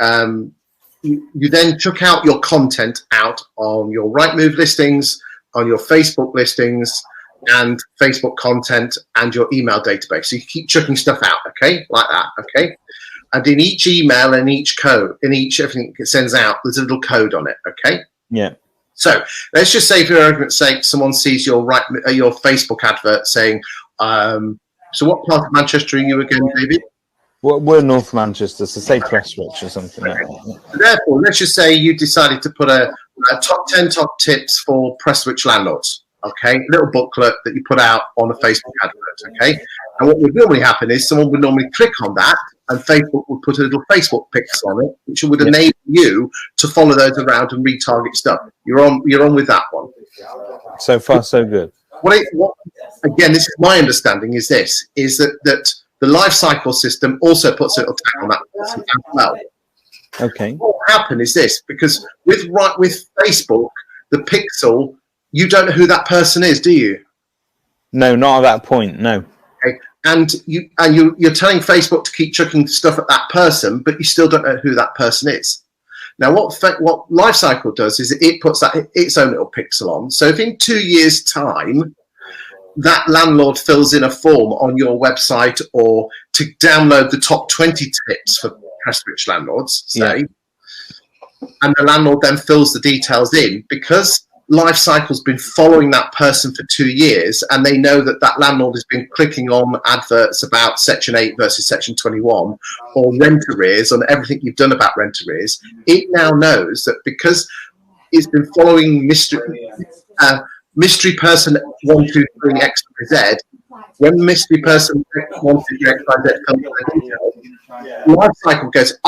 you then chuck out your content out on your Rightmove listings, on your Facebook listings, and Facebook content and your email database. So you keep chucking stuff out, okay, like that, okay? And in each email and each code, everything it sends out, there's a little code on it, okay? Yeah. So let's just say, for argument's sake, someone sees your Facebook advert saying, so what part of Manchester are you again, David? Well, we're North Manchester, so say Prestwich or something like that. Therefore, let's just say you decided to put a top 10 top tips for Prestwich landlords, okay? Little booklet that you put out on a Facebook advert, okay? And what would normally happen is someone would normally click on that, and Facebook would put a little Facebook pixel on it, which would enable you to follow those around and retarget stuff. You're on with that one. So far, so good. Again, this is my understanding. Is that the life cycle system also puts a little tag on that person as well. Okay. What will happen is this, because with Facebook, the pixel, you don't know who that person is, do you? No, not at that point. No. Okay. And you're telling Facebook to keep chucking stuff at that person, but you still don't know who that person is. Now, what Lifecycle does is it puts its own little pixel on. So if in 2 years' time that landlord fills in a form on your website or to download the top 20 tips for Prestwich landlords, say, and the landlord then fills the details in, because life cycle's been following that person for 2 years, and they know that that landlord has been clicking on adverts about Section 8 versus Section 21 or rent arrears, on everything you've done about rent arrears, it now knows that because it's been following mystery person 1, 2, 3, X, Y, Z, when mystery person 1, 2, 3, X, Y, Z comes to the details, life cycle goes,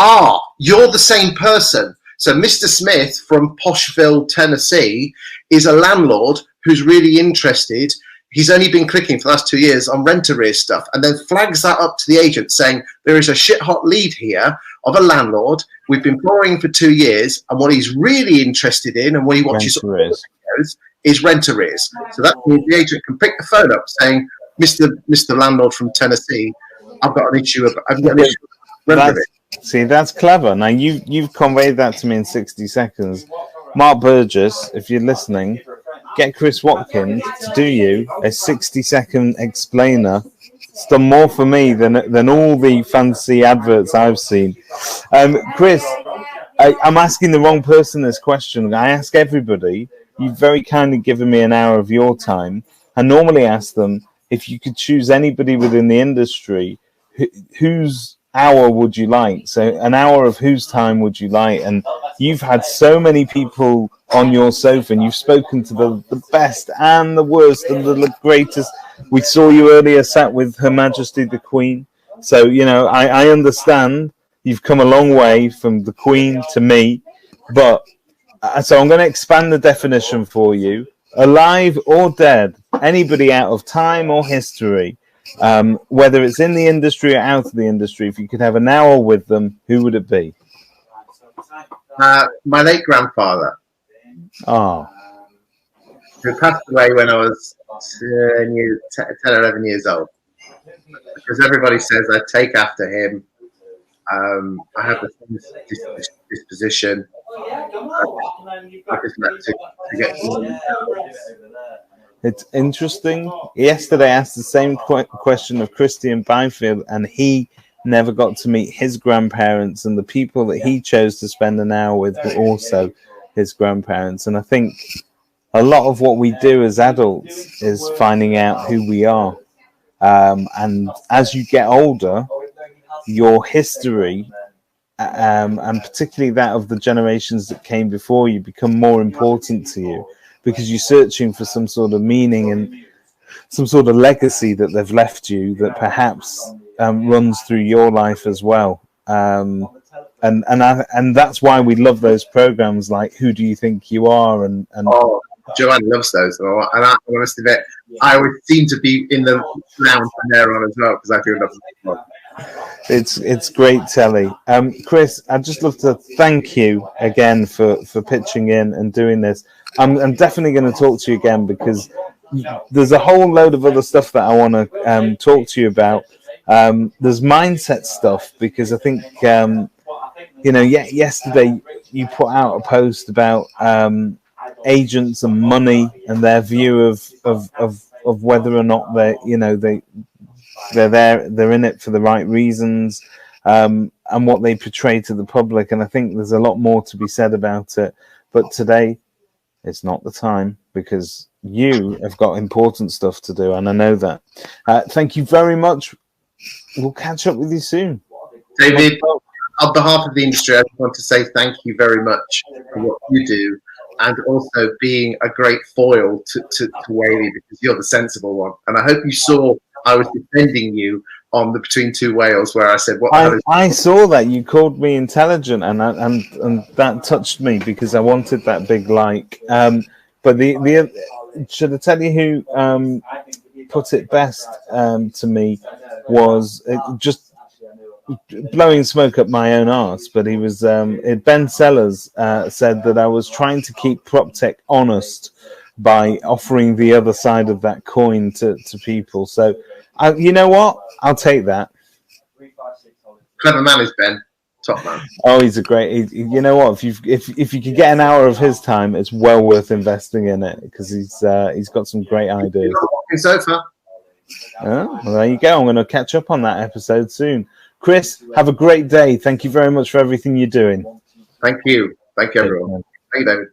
you're the same person. So Mr. Smith from Poshville, Tennessee, is a landlord who's really interested. He's only been clicking for the last 2 years on rent arrears stuff, and then flags that up to the agent saying, there is a shit hot lead here of a landlord we've been following for 2 years, and what he's really interested in and what he watches is rent arrears. So that means the agent can pick the phone up saying, Mr. Landlord from Tennessee, I've got an issue with rent arrears. See, that's clever. Now, you've conveyed that to me in 60 seconds. Mark Burgess, if you're listening, get Chris Watkin to do you a 60-second explainer. It's done more for me than all the fancy adverts I've seen. Chris, I'm asking the wrong person this question. I ask everybody. You've very kindly given me an hour of your time. I normally ask them, if you could choose anybody within the industry, whose hour would you like? So an hour of whose time would you like? And you've had so many people on your sofa, and you've spoken to the best and the worst and the greatest. We saw you earlier sat with Her Majesty the Queen. So, I understand you've come a long way from the Queen to me. But so I'm going to expand the definition for you. Alive or dead, anybody out of time or history, whether it's in the industry or out of the industry, if you could have an hour with them, who would it be? My late grandfather. Oh. Who passed away when I was 10 or 11 years old. Because everybody says I take after him. I have the same disposition. I just like to get. It's interesting. Yesterday I asked the same question of Christian Byfield, and he never got to meet his grandparents, and the people that he chose to spend an hour with were also his grandparents. And I think a lot of what we do as adults is finding out who we are. And as you get older, your history, and particularly that of the generations that came before you, become more important to you, because you're searching for some sort of meaning and some sort of legacy that they've left you that perhaps runs through your life as well. And that's why we love those programs like Who Do You Think You Are? And Joanne loves those. And I honestly admit, I always seem to be in the lounge from there on as well, because I feel love. It's great telly. Chris, I'd just love to thank you again for pitching in and doing this. I'm definitely going to talk to you again, because there's a whole load of other stuff that I want to talk to you about. There's mindset stuff, because I think yesterday you put out a post about agents and money and their view of whether or not they're in it for the right reasons, and what they portray to the public. And I think there's a lot more to be said about it. But today, it's not the time, because you have got important stuff to do, and I know that. Thank you very much. We'll catch up with you soon. David, on behalf of the industry, I just want to say thank you very much for what you do, and also being a great foil to Whaley, because you're the sensible one. And I hope you saw I was defending you on the Between Two Whales, where I said, I saw that you called me intelligent, and that touched me, because I wanted that big like. But the should I tell you who put it best to me was just blowing smoke up my own arse, but he was Ben Sellers said that I was trying to keep PropTech honest by offering the other side of that coin to people. So, you know what? I'll take that. Clever man is Ben. Top man. Oh, he's a great. You know what? If you could get an hour of his time, it's well worth investing in it, because he's got some great ideas. Sofa. Oh, well, there you go. I'm going to catch up on that episode soon. Chris, have a great day. Thank you very much for everything you're doing. Thank you. Thank you, everyone. Thank you, David.